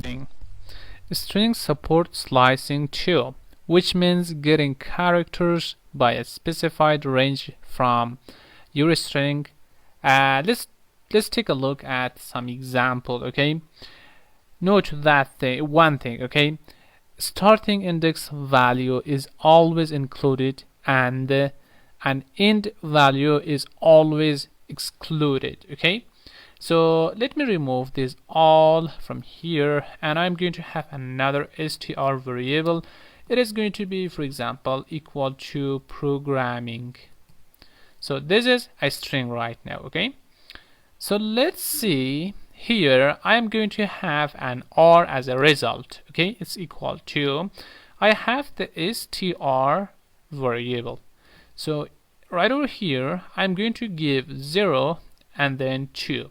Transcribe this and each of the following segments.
slicing. Strings support slicing too, which means getting characters by a specified range from your string. Let's take a look at some example. Okay, note that one thing. Okay, starting index value is always included, and an end value is always excluded. Okay, so let me remove this all from here, and I'm going to have another str variable. It is going to be, for example, equal to programming. So this is a string right now. Okay, so let's see here. I am going to have an r as a result. Okay, it's equal to, I have the str variable. So right over here I'm going to give 0 and then 2.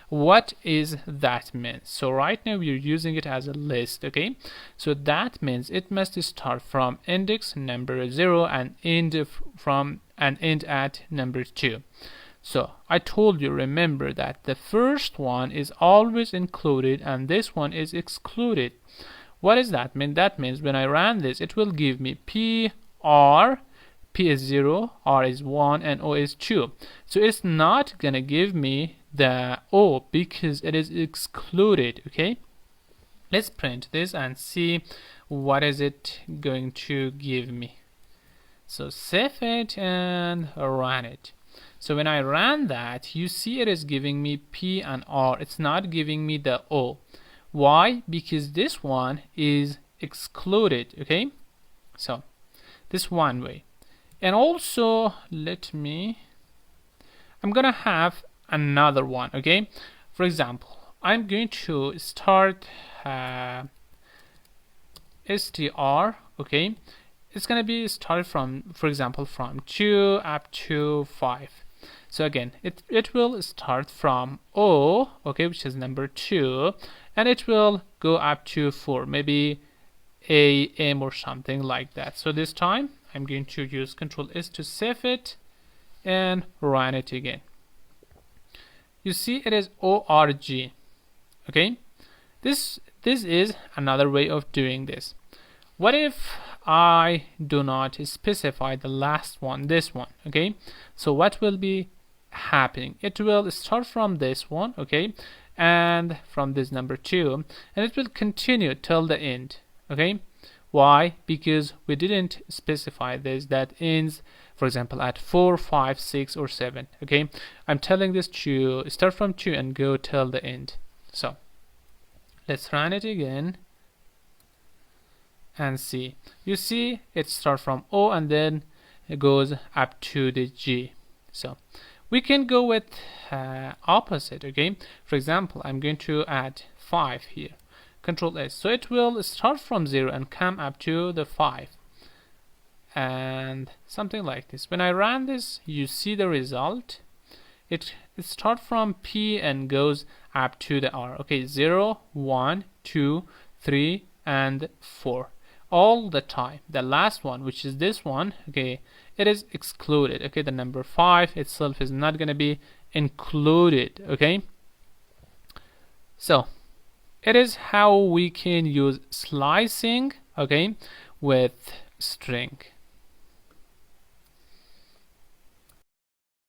What is that mean? So right now we're using it as a list. Okay, so that means it must start from index number 0 and end at number 2. So I told you, remember that the first one is always included and this one is excluded. What does that mean? That means when I run this, it will give me p is 0, r is 1, and o is 2. So it's not gonna give me the o because it is excluded. Okay, let's print this and see what is it going to give me. So save it and run it. So when I ran that, you see it is giving me p and r. It's not giving me the o. Why? Because this one is excluded. Okay, so this one way. And also I'm gonna have another one. Okay, for example, I'm going to start str. Okay, it's gonna be started from, for example, from 2 up to 5. So again, it will start from o, okay, which is number 2, and it will go up to 4, maybe am or something like that. So this time I'm going to use Control S to save it and run it again. You see it is org. Okay, this is another way of doing this. What if I do not specify the last one, this one? Okay, so what will be happening? It will start from this one, okay, and from this number 2, and it will continue till the end. Okay, why? Because we didn't specify this, that ends, for example, at 4, 5, 6, or 7. Okay, I'm telling this to start from 2 and go till the end. So let's run it again and see. You see it starts from O and then it goes up to the G. So we can go with opposite. Okay, for example, I'm going to add 5 here. Control S. So it will start from 0 and come up to the 5. And something like this. When I run this, you see the result. It starts from P and goes up to the R. Okay, 0, 1, 2, 3, and 4. All the time. The last one, which is this one, okay, it is excluded. Okay, the number 5 itself is not going to be included. Okay, so it is how we can use slicing, okay, with string.